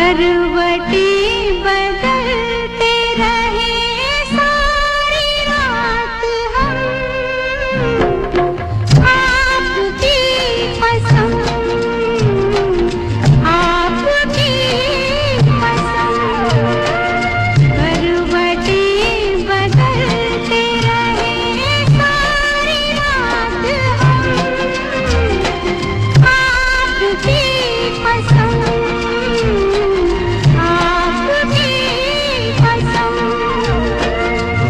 करवटी बदलते रहे सारी रात हम, आपकी कसम, आपकी कसम। करवटी बदलते रहे सारी रात हम, आपकी कसम।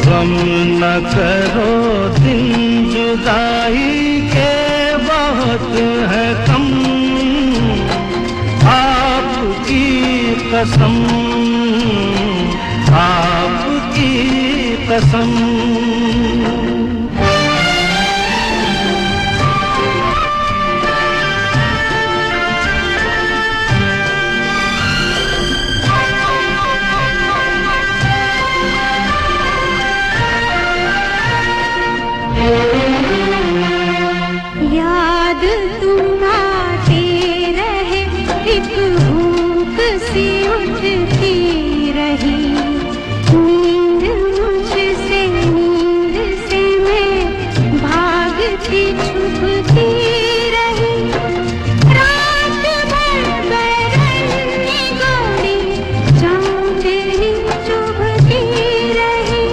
गम न करो दिन जुदाई के बहुत है कम, आपकी कसम, आपकी कसम। याद तुम आते रहे, एक भूख सी उठती रही, नींद मुझसे, नींद से मैं भागती छुपती रही, रात भर बैरनी गोरी चांदनी चुभती रही।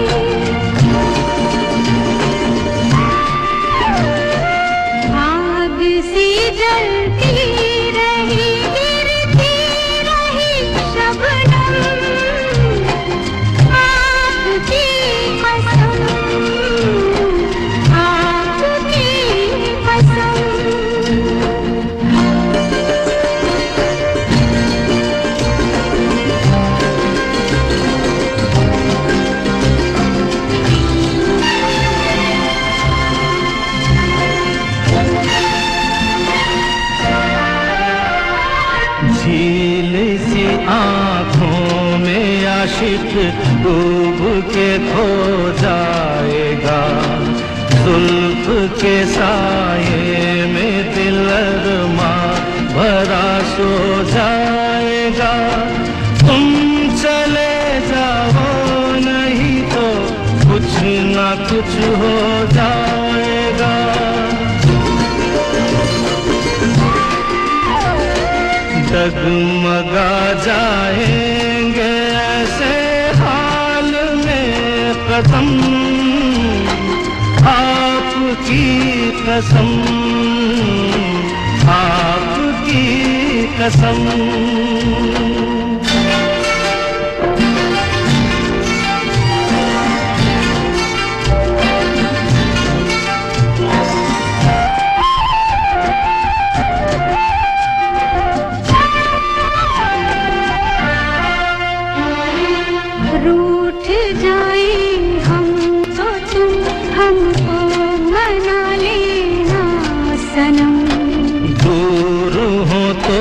आग सी जलती रही, गिरती रही शबनम, आपकी कसम, आपकी कसम। झील सी आँखों में आशिक डूब के खो जाएगा, जुल्फ के साये में दिल अरमा भरा सो जाएगा। तुम चले जाओ नहीं तो कुछ ना कुछ हो जाएगा। डगमगा जाएंगे ऐसे हाल में कदम, आपकी कसम, आपकी कसम। रूठ जाए हम तो तुम हमको मना लेना सनम, दूर हो तो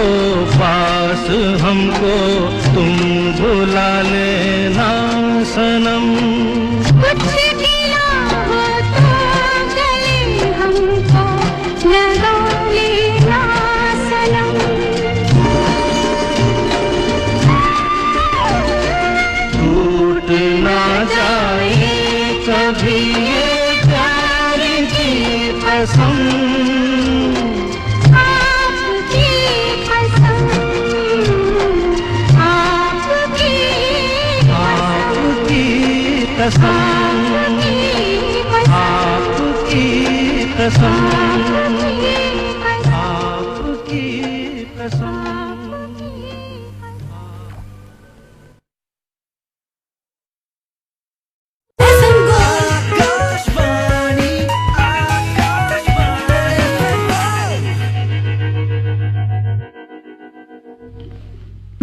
पास हमको तुम बुला लेना सनम। कुछ गिला हो तो गले हमको लगा लेना सनम। टूट ना जाए कभी ये प्यार की कसम, आपकी कसम, आपकी कसम, आपकी कसम, आपकी कसम। आकाशवाणी, आकाशवाणी।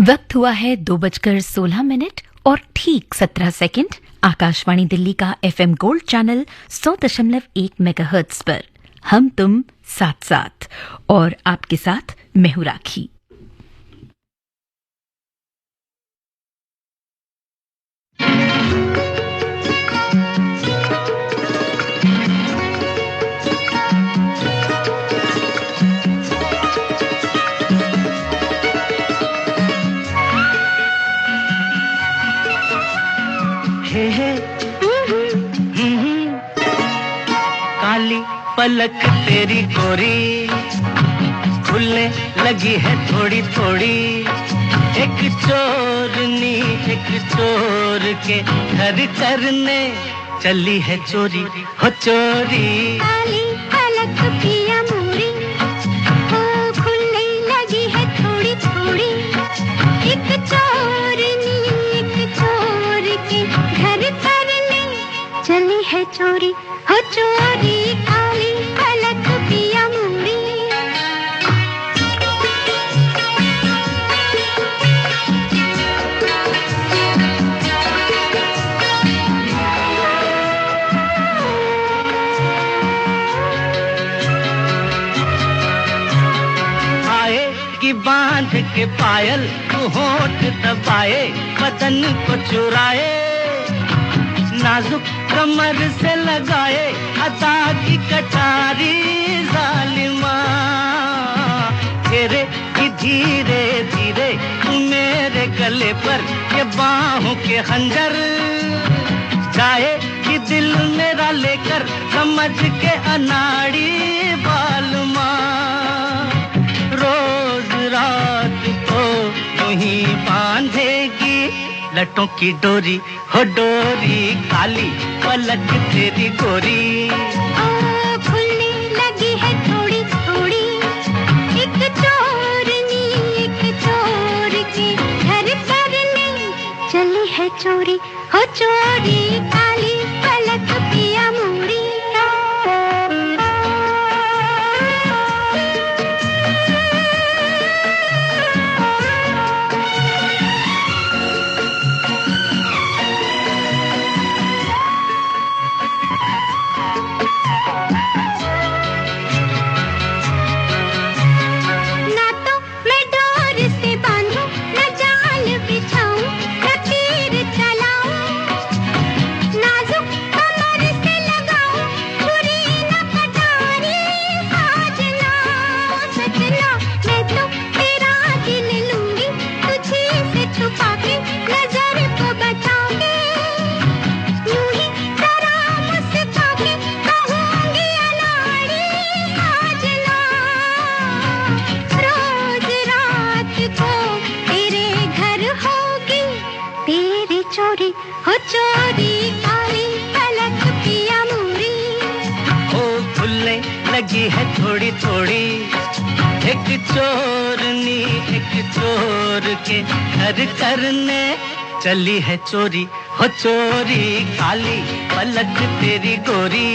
वक्त हुआ है 2:16 और ठीक 17 सेकंड। आकाशवाणी दिल्ली का एफएम गोल्ड चैनल 100.1 मेगाहर्ट्ज पर हम तुम साथ साथ, और आपके साथ मैं हूं राखी। काली पलक तेरी गोरी खुलने लगी है थोड़ी थोड़ी, एक चोरनी एक चोर के घर करने चली है चोरी हो चोरी। काली पलक पिया मोरी ओ खुलने लगी है थोड़ी थोड़ी, एक चोरनी एक चोर के घर करने चली है चोरी हो चोरी। काली पलक पिया मोरी। आएगी बांध के पायल तू होठ दबाए बदन को चुराए, नाजुक कमर से लगाए अदा की कटारी जालिमा। घेरे की धीरे धीरे मेरे गले पर ये बाहों के खंजर, जाए कि दिल मेरा लेकर समझ के अनाड़ी बालमा। रोज रात को वही बांधेगी लटों की डोरी हो डोरी, काली पलक तेरी गोरी। ओ खुलने लगी है थोड़ी थोड़ी, एक चोरनी एक चोर के घर करने चली है चोरी हो चोरी। काली पलक पिया मोरी। ना तो मैं डोर से बांधूं, न जाल बिछाऊं, न तीर चलाऊं, नाजुक कमर से लगाऊं छुरी न कटारी साजना। सजना मैं तो तेरा दिल लूंगी तुझी से छुपा के नजर को बचाऊंगी, यूं ही जरा मुस्का के कहूंगी अनाड़ी साजना। रोज रात को तेरे घर होगी तेरी चोरी हो चोरी। काली पलक पिया मोरी। ओ खुलने लगी है थोड़ी थोड़ी, एक चोरनी एक चोर के घर करने चली है चोरी हो चोरी, काली पलक तेरी गोरी।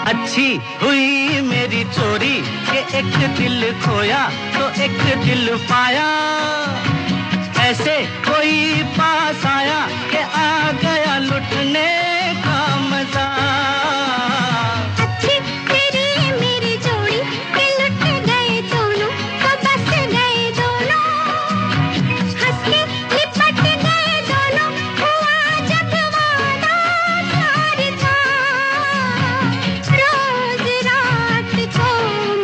अच्छी हुई मेरी चोरी के एक दिल खोया तो एक दिल पाया, ऐसे कोई पास आया कि आ गया लुटने का मजा। अच्छी तेरी मेरी जोड़ी के लुट गए दोनों, तो बस गए दोनों, हंस के लिपट गए दोनों, हुआ जब वादा प्यार था। रोज रात को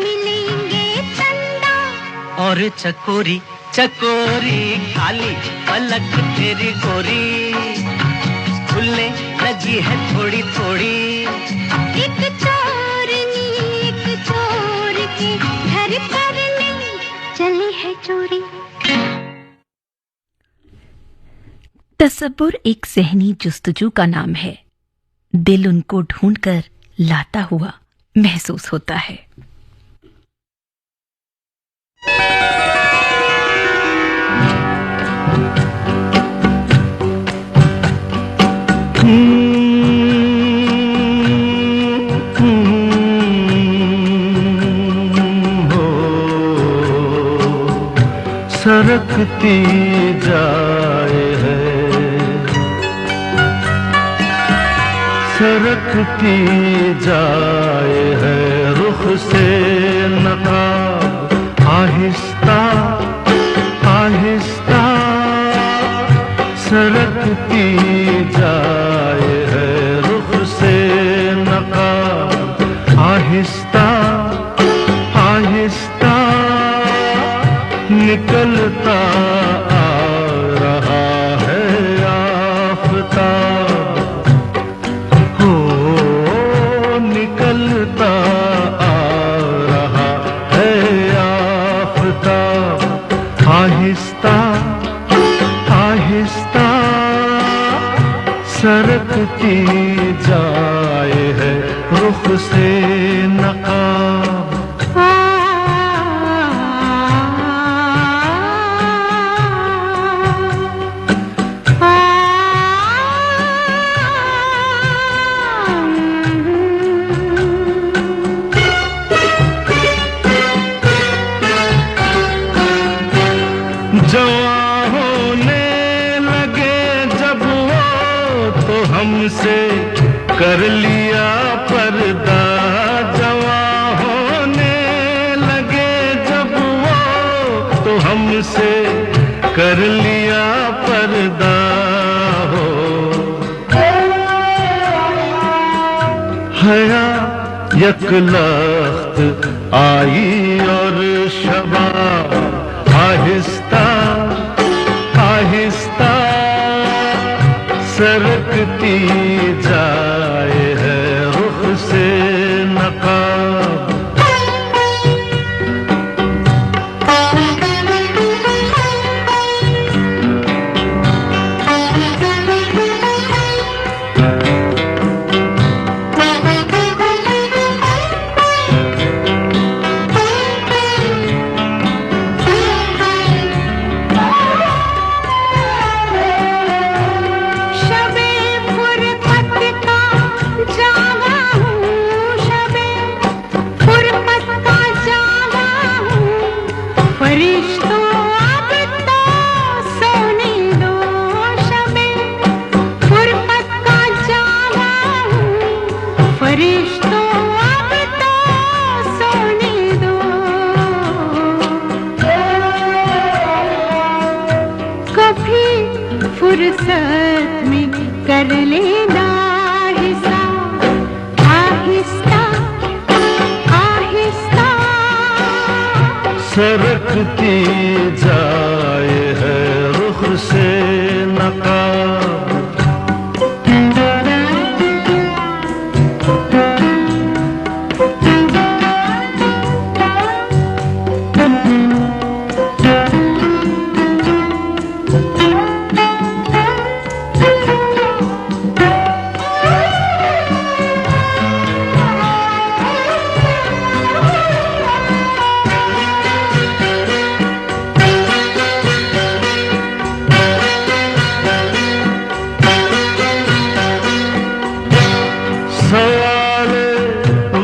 मिलेंगे चंदा और चकोरी चकोरी, काली पलक तेरी गोरी खुलने लगी है थोड़ी थोड़ी, एक चोरनी एक चोर के घर करने चली है चोरी। तसब्बुर एक ज़हनी जुस्तजू का नाम है, दिल उनको ढूंढकर लाता हुआ महसूस होता है। सरकती जाए है, सरकती जाए है रुख से नकाब, आहिस्ता आहिस्ता सरकती जाए है रुख से नकाब, आहिस्ता आहिस्ता निकलता आ रहा है आफताब, हो निकलता आ रहा है आफताब, आहिस्ता आहिस्ता सरकती जाए है रुख से नकाब। जवां होने लगे जब वो तो हमसे कर लिया पर्दा, जवां होने लगे जब वो तो हमसे कर लिया पर्दा, हो हया यकलख्त आई और शबाब, आहिस्ता आहिस्ता सरकती जाए है रुख से नकाब। फुर्सत में कर लेना हिसाब, आहिस्ता आहिस्ता सरकती जाए है रुख से नकाब।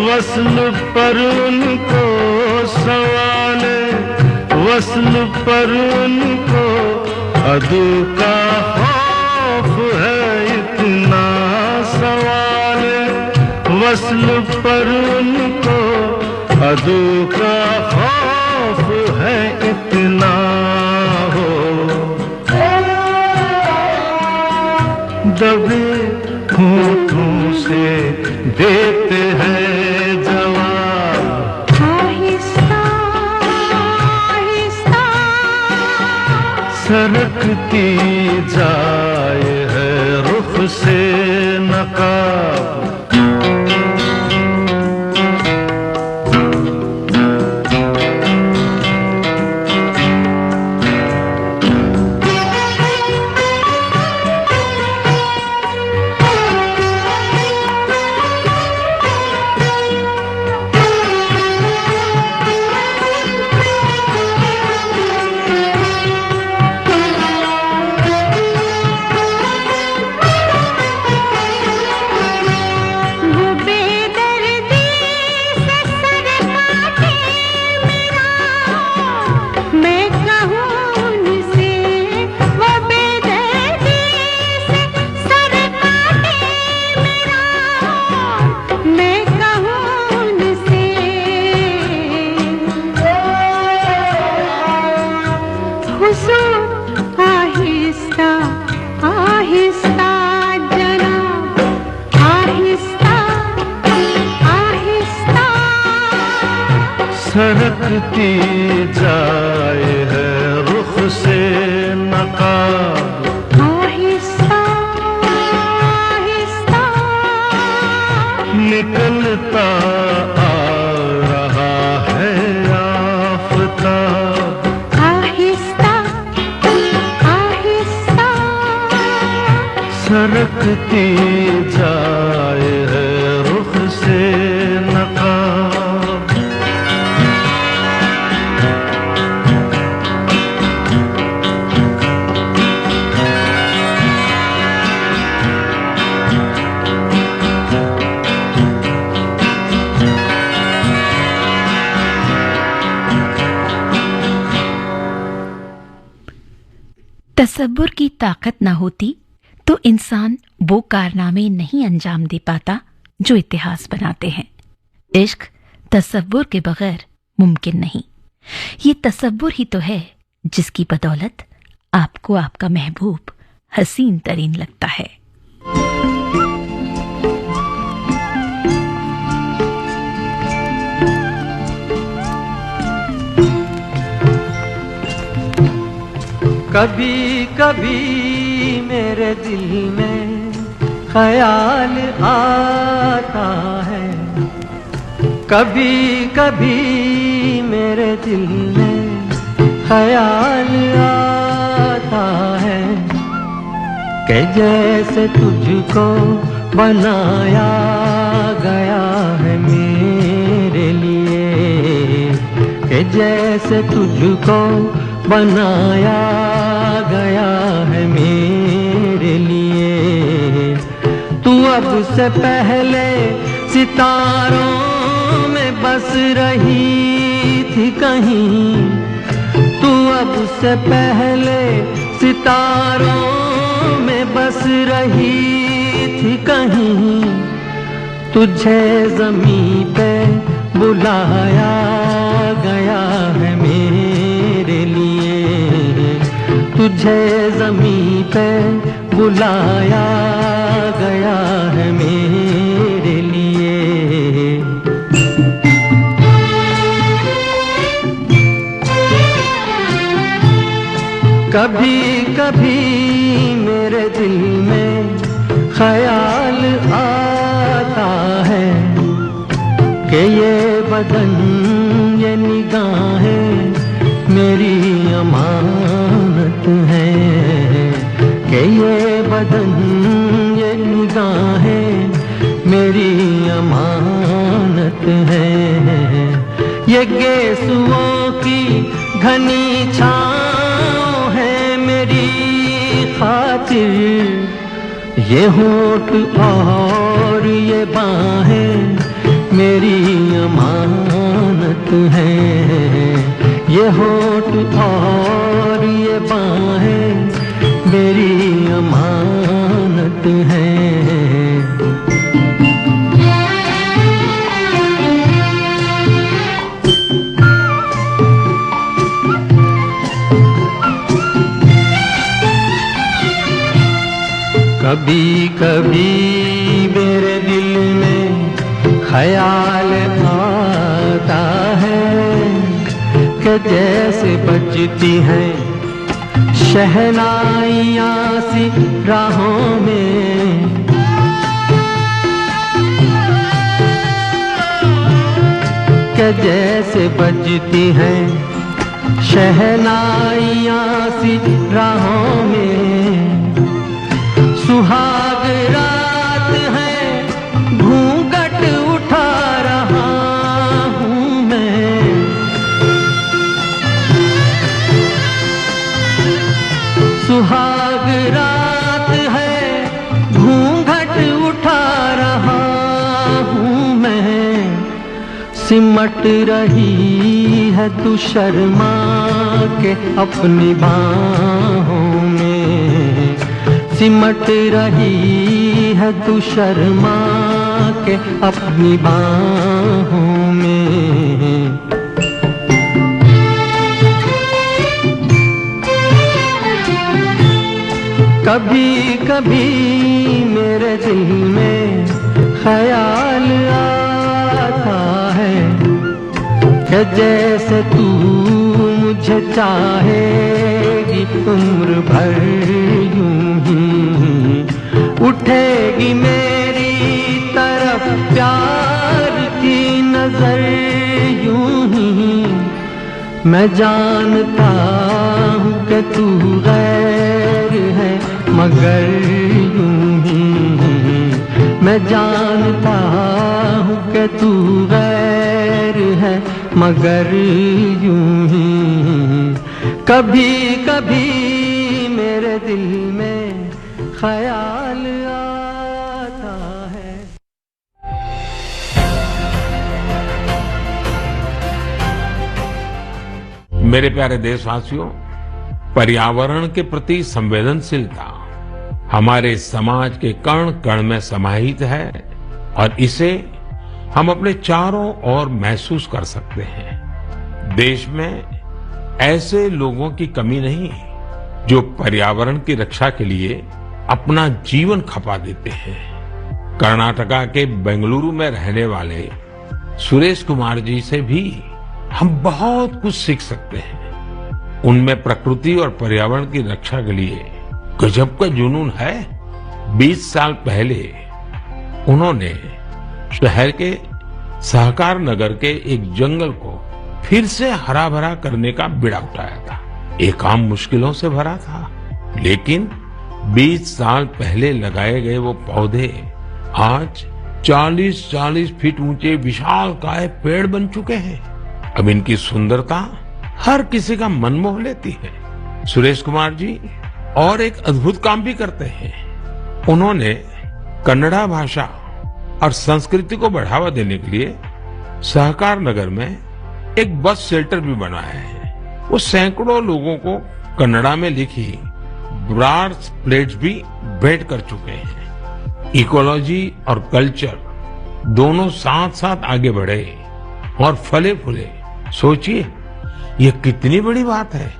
वस्ल पर उनको सवाल, वस्ल पर उनको अदू का खौफ है इतना सवाल, वस्ल पर उनको अदू का खौफ है इतना, हो दबे होठों से देते हैं जवाब, आहिस्ता आहिस्ता सरकती जाए है रुख से नकाब। सरकती जाए है रुख से नकाब, आहिस्ता आहिस्ता निकलता आ रहा है आफताब, आहिस्ता आहिस्ता सरकती जाए है रुख से नकाब। तसव्वुर की ताकत न होती तो इंसान वो कारनामे नहीं अंजाम दे पाता जो इतिहास बनाते हैं। इश्क तसव्वुर के बगैर मुमकिन नहीं। ये तसव्वुर ही तो है जिसकी बदौलत आपको आपका महबूब हसीन तरीन लगता है। कभी कभी मेरे दिल में ख्याल आता है, कभी कभी मेरे दिल में ख्याल आता है कि जैसे तुझको बनाया गया है मेरे लिए, कि जैसे तुझको बनाया गया है मेरे लिए। तू अब से पहले सितारों में बस रही थी कहीं, तू अब से पहले सितारों में बस रही थी कहीं। तुझे ज़मीं पे बुलाया गया है मेरे लिए, तुझे ज़मीं पे बुलाया गया है मेरे लिए। कभी कभी मेरे दिल में ख्याल आता है कि ये बदन ये निगाहें मेरी अमानत है, कि ये बदन ये निगाहें मेरी अमानत है। ये गेसुओं की घनी छाँव है मेरी खातिर, ये होठ और ये बाहें मेरी अमानत है, ये होठ और ये बाहें मेरी अमानत है। कभी कभी मेरे दिल में ख्याल आता है कि जैसे बजती हैं शहनाइयाँ सी राहों में, कि जैसे बजती हैं शहनाइयाँ सी राहों में। सुहाग रात है घूंघट उठा रहा हूँ मैं, सुहाग रात है घूंघट उठा रहा हूँ मैं। सिमट रही है तू शर्मा के अपनी बाहों में, सिमट रही है तू शर्मा के अपनी बाहों में। कभी कभी मेरे दिल में ख्याल आता है कि कि जैसे तू मुझे चाहेगी उम्र भर यूं ही उठेगी मेरी तरफ प्यार की नजर यूं ही। मैं जानता हूँ कि तू गैर है मगर यूं ही। मैं जानता हूँ कि तू गैर है मगर यूं ही। कभी कभी मेरे दिल में ख्याल आता है। मेरे प्यारे देशवासियों, पर्यावरण के प्रति संवेदनशीलता हमारे समाज के कण कण में समाहित है और इसे हम अपने चारों ओर महसूस कर सकते हैं। देश में ऐसे लोगों की कमी नहीं जो पर्यावरण की रक्षा के लिए अपना जीवन खपा देते हैं। कर्नाटका के बेंगलुरु में रहने वाले सुरेश कुमार जी से भी हम बहुत कुछ सीख सकते हैं। उनमें प्रकृति और पर्यावरण की रक्षा के लिए गजब का जुनून है। 20 साल पहले उन्होंने शहर के सहकार नगर के एक जंगल को फिर से हरा भरा करने का बीड़ा उठाया था। ये काम मुश्किलों से भरा था, लेकिन 20 साल पहले लगाए गए वो पौधे आज 40-40 फीट ऊंचे विशालकाय पेड़ बन चुके हैं। अब इनकी सुंदरता हर किसी का मन मोह लेती है। सुरेश कुमार जी और एक अद्भुत काम भी करते हैं। उन्होंने कन्नड़ा भाषा और संस्कृति को बढ़ावा देने के लिए सहकार नगर में एक बस शेल्टर भी बनाया है। वो सैकड़ों लोगों को कन्नड़ा में लिखी ब्रास प्लेट्स भी भेंट कर चुके हैं। इकोलॉजी और कल्चर दोनों साथ साथ आगे बढ़े और फले फूले। सोचिए, ये कितनी बड़ी बात है।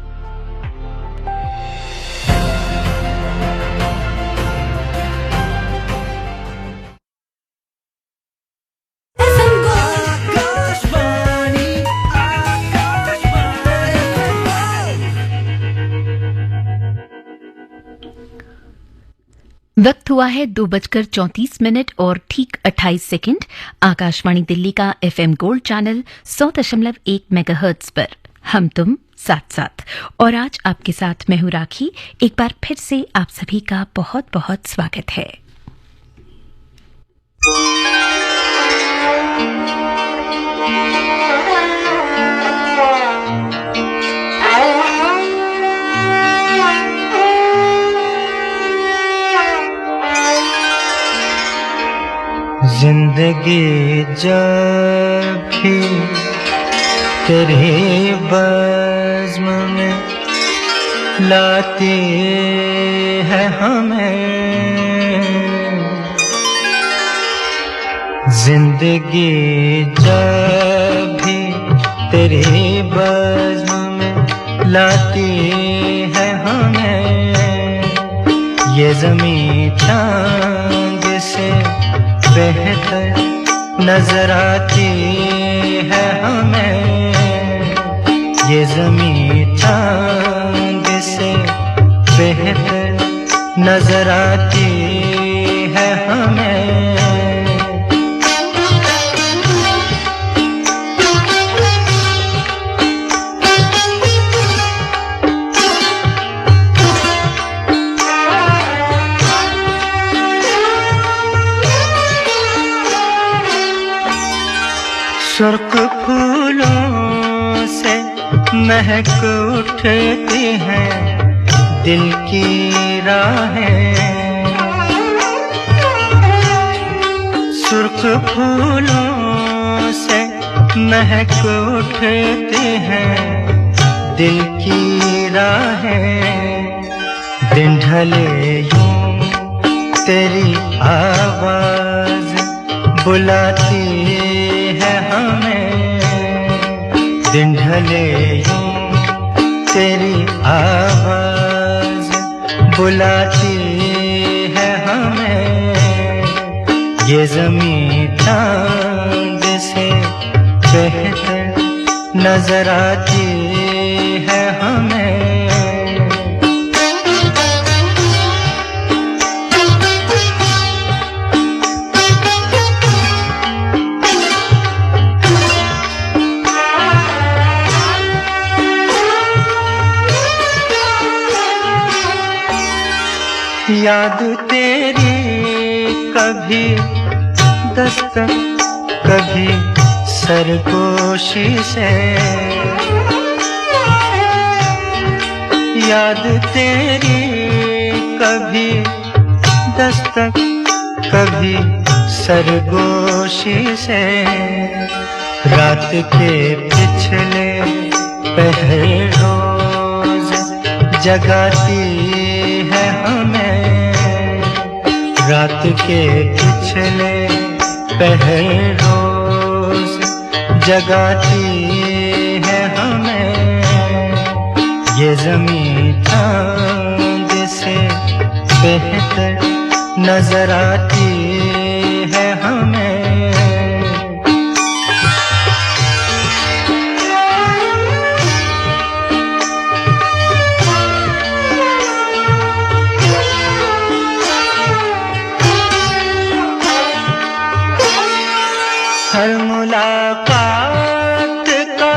वक्त हुआ है 2:34 और ठीक 28 सेकंड। आकाशवाणी दिल्ली का एफएम गोल्ड चैनल 100.1 मेगाहर्ट्ज पर हम तुम साथ साथ। और आज आपके साथ मैं हूं राखी। एक बार फिर से आप सभी का बहुत बहुत स्वागत है। जिंदगी जब भी तेरे बज़्म में लाती है हमें, जिंदगी जब भी तेरे बज़्म में लाती है हमें, ये ज़मीं चांद से बेहतर नजर आती है हमें, ये ज़मीं चांद से बेहतर नजर आती है हमें। सुर्ख फूलों से महक उठती हैं दिल की राहें, सुर्ख फूलों से महक उठती हैं दिल की राहें। दिन ढले यूं तेरी आवाज बुलाती है हमें, दिन ढले यूं तेरी आवाज बुलाती है हमें, ये ज़मीं चांद से बेहतर नजर आती है हमें। याद तेरी कभी दस्तक कभी सरगोशी से, याद तेरी कभी दस्तक कभी सरगोशी से, रात के पिछले पहले रोज जगाती है हमें, रात के पिछले पहले रोज जगाती है हमें। ये ज़मीं चाँद से बेहतर नजर आती है हमें। हर मुलाकात का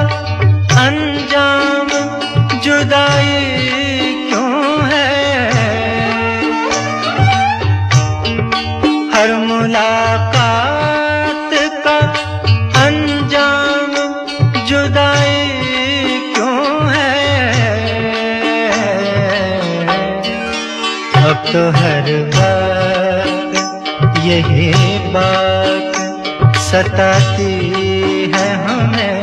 अंजाम जुदाई क्यों है, हर मुलाकात का अंजाम जुदाई क्यों है। अब तो हर वक्त यही बात सताती है हमें,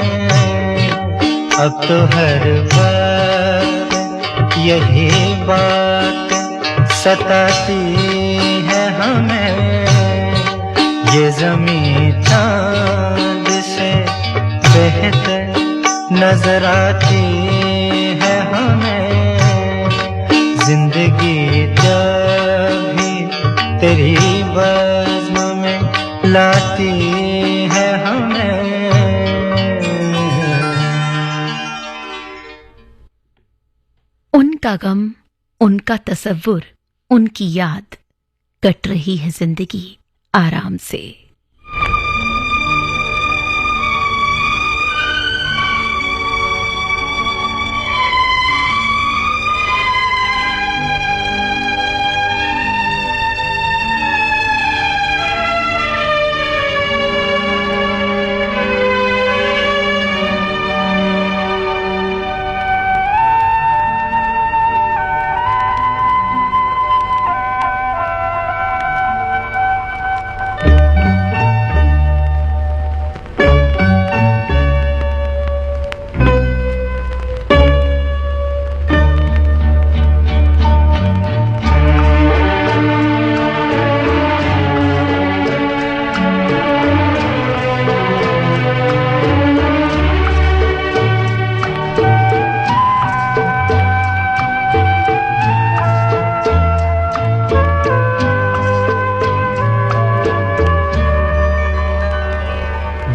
अब तो हर वक्त यही बात सताती है हमें। ये ज़मीं चाँद से बेहतर नजर आती है हमें। जिंदगी जब भी तेरी बज़्म में लाती है हमें। उनका गम, उनका तसव्वुर, उनकी याद, कट रही है जिंदगी आराम से।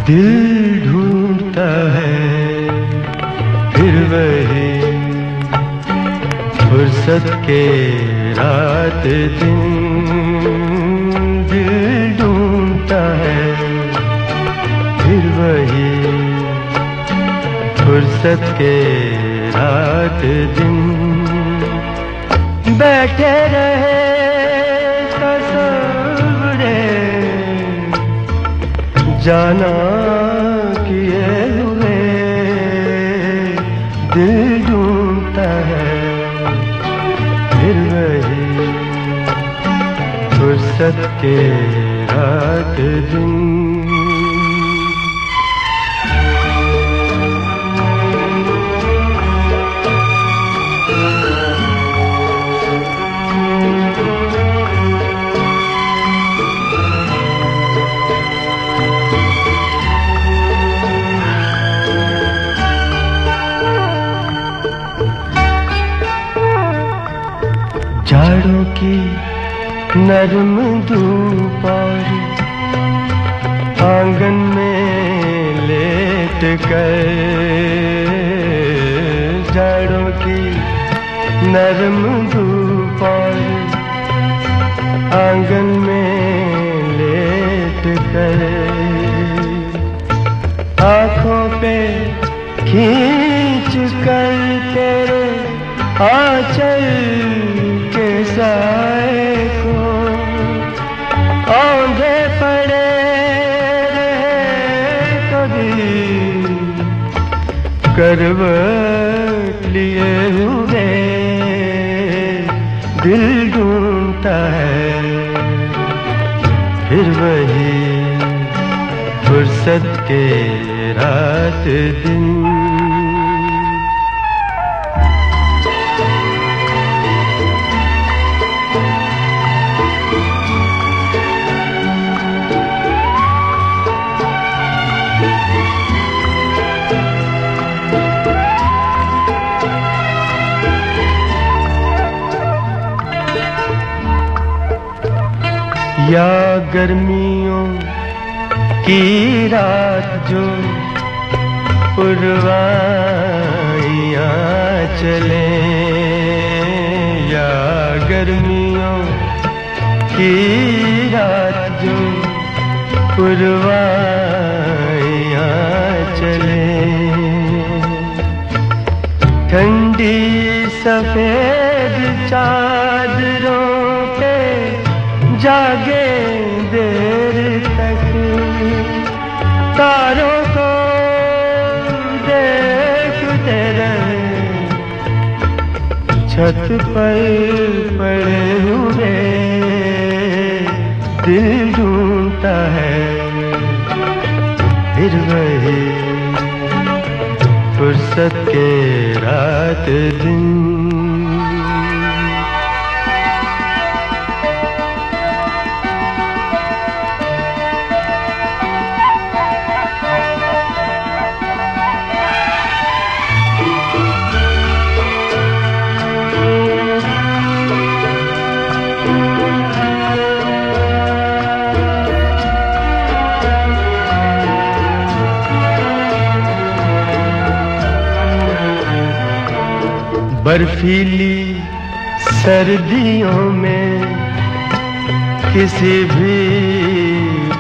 दिल ढूंढता है फिर वही फुर्सत के रात दिन, दिल ढूंढता है फिर वही फुर्सत के रात दिन। बैठे रहे तस्वुरे जाना किए हुए, दिल ढूंढता है फिर वही फुर्सत के रात दिन। जाड़ों की नरम धूप और कर जाड़ों की नरम धूप और आंगन में लेट कर आँखों पे खींच कर तेरे आंचल के साए को औंधे पड़े रहे कभी करवट लिए हुए दिल ढूंढता है फिर वही फुर्सत के रात दिन। या गर्मियों की रात जो पुरवाइयाँ चले या गर्मियों की रात जो पुरवाइयाँ चले ठंडी सफेद चादरों पे जागे देर तक तारों को देखते रहे छत पर पड़े हुए दिल ढूंढता है फिर वही फुर्सत के रात दिन। बर्फीली सर्दियों में किसी भी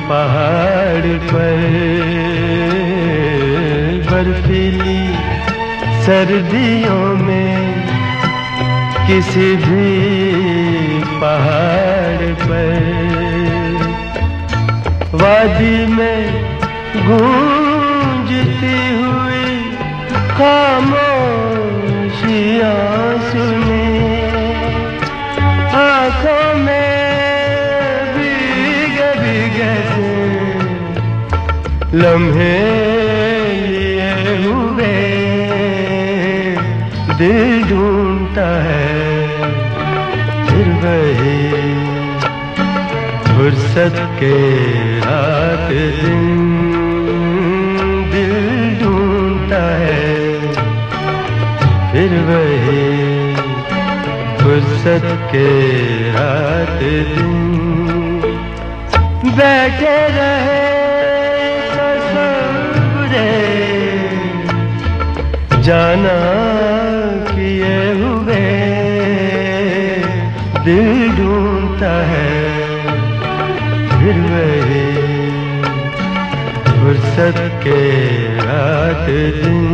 पहाड़ पर बर्फीली सर्दियों में किसी भी पहाड़ पर वादी में गूंजती हुई खामोशियाँ सुने आँखों में भीगे भीगे से लम्हे लिए हुए दिल ढूंढता है फिर वही फुर्सत के रात दिन दिल ढूंढता है फिर वही फुर्सत के रात दिन बैठे रहे तसव्वुरे जाना किए हुए दिल ढूंढता है फिर वही फुर्सत के रात दिन।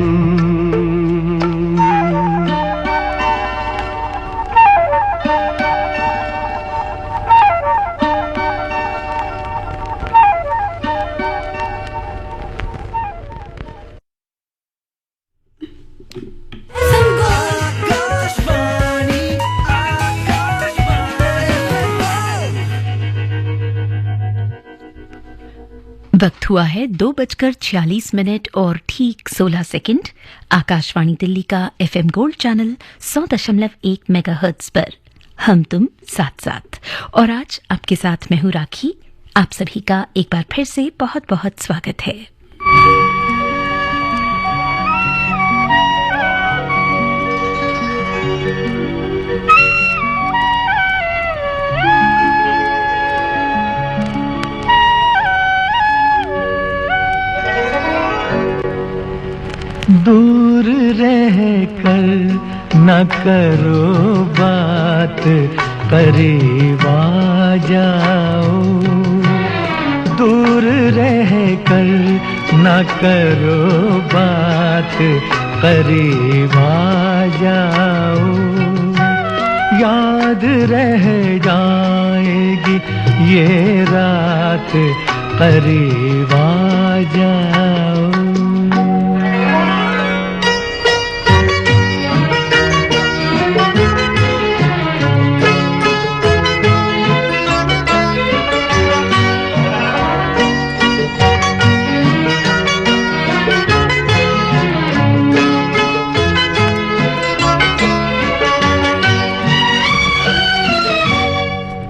वक्त हुआ है 2:46 और ठीक 16 सेकंड। आकाशवाणी दिल्ली का एफएम गोल्ड चैनल 100.1 मेगाहर्ट्ज पर हम तुम साथ साथ। और आज आपके साथ मैं हूं राखी। आप सभी का एक बार फिर से बहुत बहुत स्वागत है। दूर रह कर न करो बात, करीब आ जाओ। दूर रह कर न करो बात, करीब आ जाओ। याद रह जाएगी ये रात, करीब आ जाओ।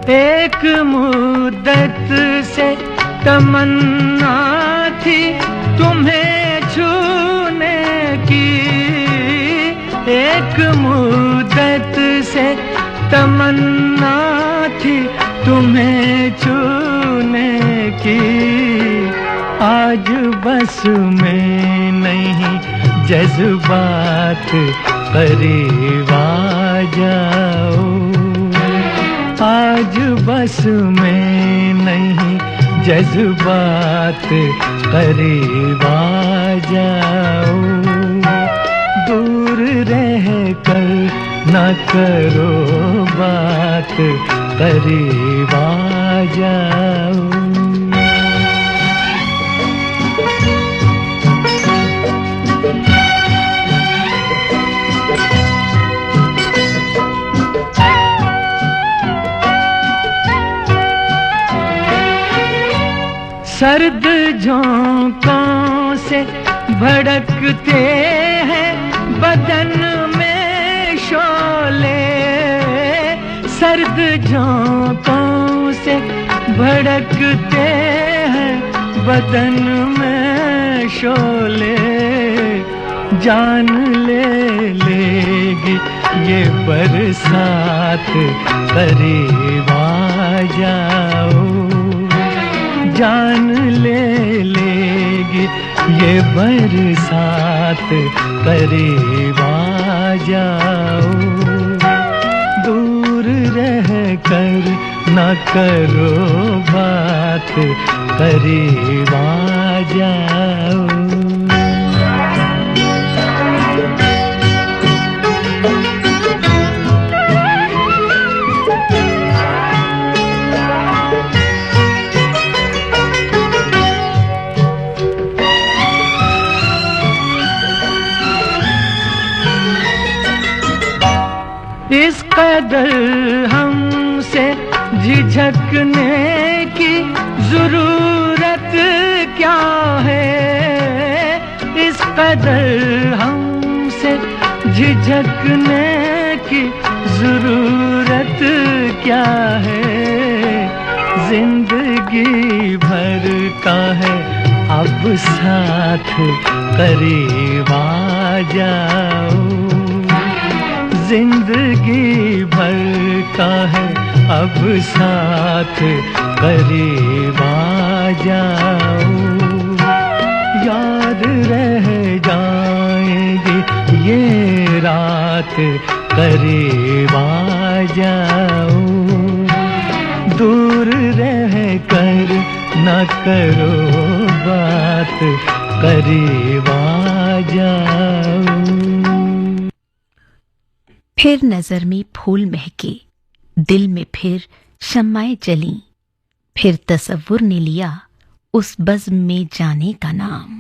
एक मुद्दत से तमन्ना थी तुम्हें छूने की, एक मुद्दत से तमन्ना थी तुम्हें छूने की। आज बस में नहीं जज्बात, करीब आ जाओ। आज बस में नहीं जज्बात, करीब आ जाओ। दूर रह कर न करो बात, करीब आ जाओ। सर्द झोंकों से भड़कते हैं बदन में शोले, सर्द झोंकों से भड़कते हैं बदन में शोले। जान ले लेगी ये बरसात, करीब आ जाओ। जान ले लेगी ये बरसात, करीब आ जाओ। दूर रह कर न करो बात, करीब आ जाओ। इस कदर हमसे झिझकने की जरूरत क्या है, इस कदर हमसे झिझकने की जरूरत क्या है। जिंदगी भर का है अब साथ, करीब आ जाओ। जिंदगी भर का है अब साथ, करीब आ जाओ। याद रह जाएगी ये रात, करीब आ जाओ। दूर रह कर न करो बात, करीब आ जाओ। फिर नजर में फूल महके, दिल में फिर शम्माएं जली, फिर तसव्वुर ने लिया उस बज़्म में जाने का नाम।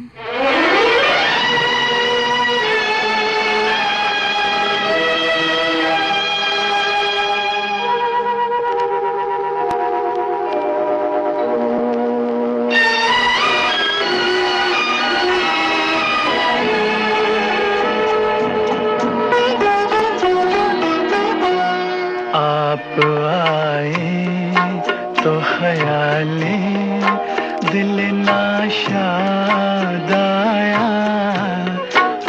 आप आए तो ख्यालें दिल नाशाद आया।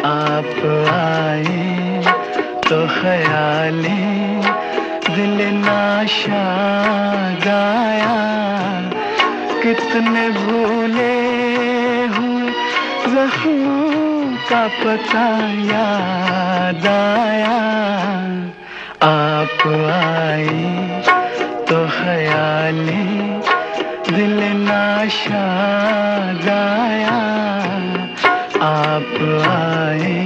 आप आए तो ख्यालें दिल नाशाद आया। कितने भूले हुए ज़ख्म का पता याद आया, आप आई तो ख्याले दिल नाशाद आया, आप आए।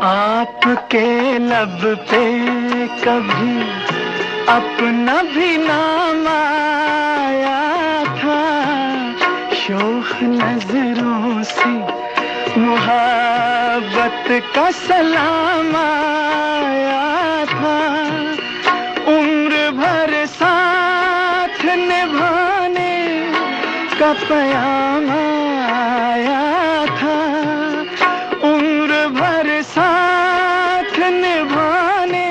आपके लब पे कभी अपना भी नाम आया था, शोख नजरों से मुहब्बत का सलाम आया था, उम्र भर साथ निभाने का पयाम आया था, उम्र भर साथ निभाने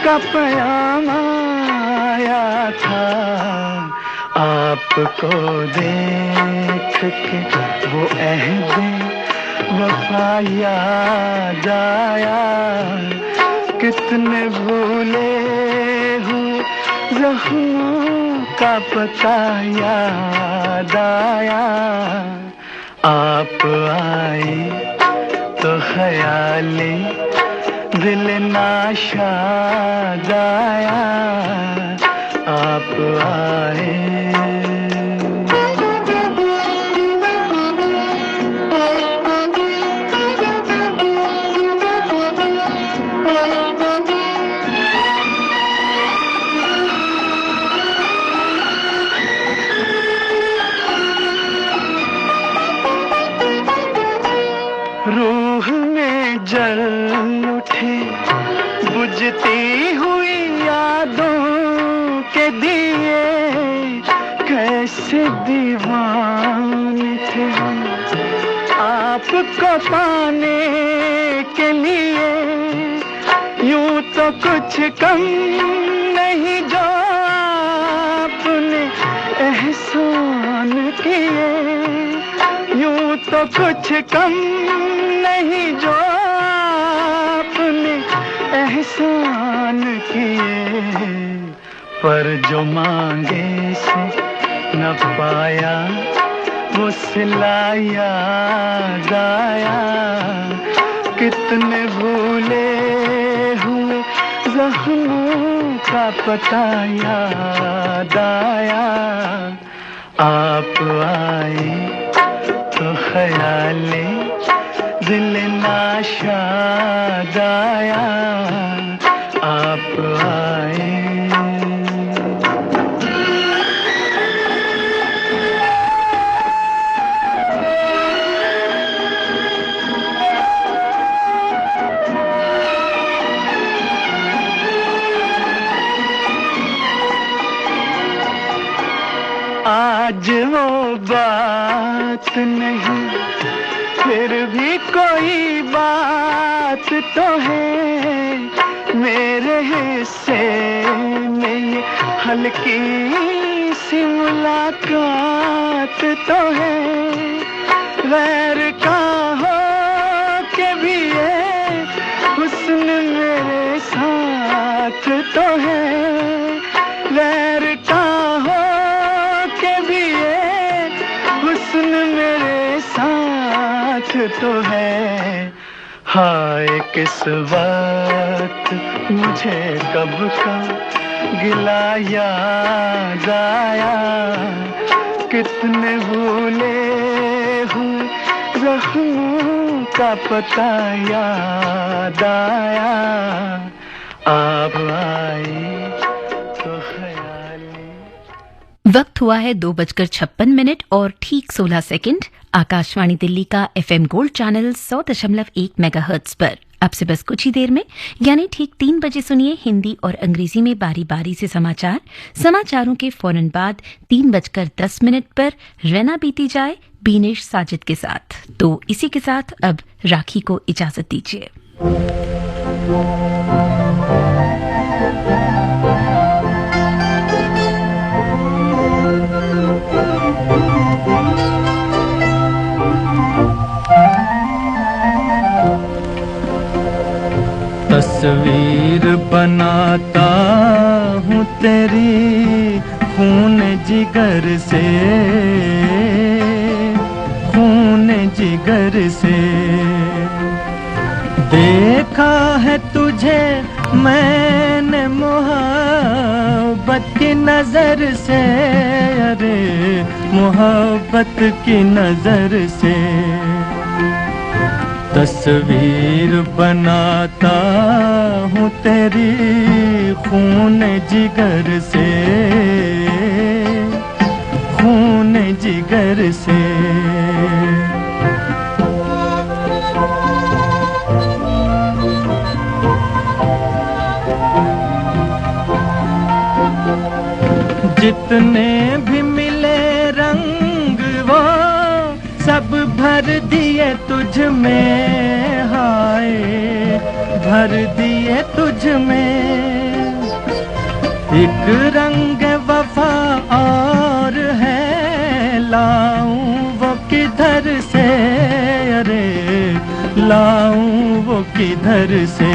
का पयाम आया था। आपको देख के वो अहदे वफा याद आया, कितने भूले हुए जख्मों का पता याद आया, आप आए तो ख्याले दिल नाशाद आया, आप आए। रूह में जल उठे बुझती हुई यादों के दिए, कैसे दीवाने थे हम आपको पाने के लिए, यूं तो कुछ कम नहीं जो आपने एहसान किए, यूं तो कुछ कम नहीं जो आपने एहसान किए, पर जो मांगे से न पाया वो सिला याद आया, कितने भूले हुए जख्मों का पता याद आया, आप आए तो ख्याले दिल नाशाद आया, आप आए। आज वो बात नहीं, फिर भी कोई बात तो है, मेरे हिस्से में ये हल्की सी मुलाकात तो है, गैर का हो के भी ये हुस्न मेरे साथ तो है, गैर का हो के भी ये हुस्न मेरे साथ तो है। हाय किस वक्त मुझे कब का गिला याद आया, कितने भूले हुए जख्मों का पता याद आया, आप आए तो ख्याले। वक्त हुआ है 2:56 और ठीक 16 सेकंड। आकाशवाणी दिल्ली का एफएम गोल्ड चैनल 100.1 मेगाहर्ट्ज पर अब से बस कुछ ही देर में यानी ठीक 3 बजे सुनिए हिंदी और अंग्रेजी में बारी बारी से समाचार। समाचारों के फौरन बाद 3:10 पर रैना बीती जाए बीनेश साजिद के साथ। तो इसी के साथ अब राखी को इजाजत दीजिए। तेरी खून जिगर से, खून जिगर से। देखा है तुझे मैंने मोहब्बत की नजर से, अरे मोहब्बत की नजर से। तस्वीर बनाता हूँ तेरी खून जिगर से, खून जिगर से। जितने भी मिले रंग वो सब भर दिए तुझ में, हाय भर दिए तुझ में। एक रंग वफा और है, लाऊं वो किधर से, अरे लाऊं वो किधर से।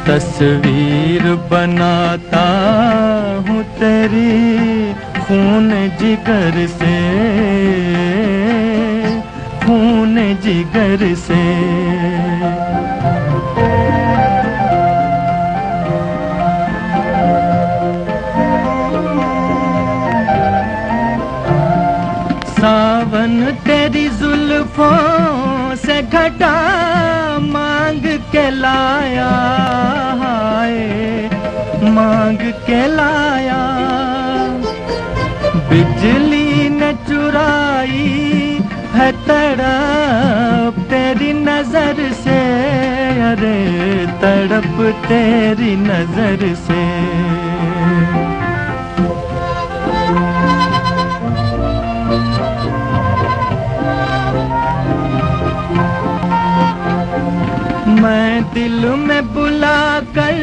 तस्वीर बनाता हूँ तेरी खून जिगर से, खून जिगर से। सावन तेरी जुल्फों से घटा मांग के लाया, हाय मांग के लाया। बिजली ने चुराई है तड़प तेरी नजर से, अरे तड़प तेरी नजर से। मैं दिल में बुला कर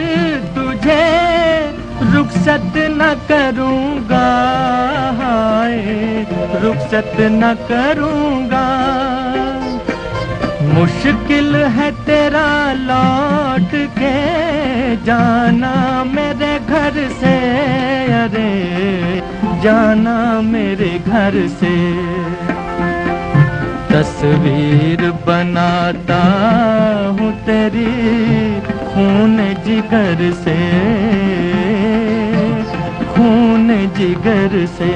तुझे रुखसत न करूँगा, हाय रुखसत न करूँगा। मुश्किल है तेरा लौट के जाना मेरे घर से, अरे जाना मेरे घर से। तस्वीर बनाता हूँ तेरी खून जिगर से, खून जिगर से।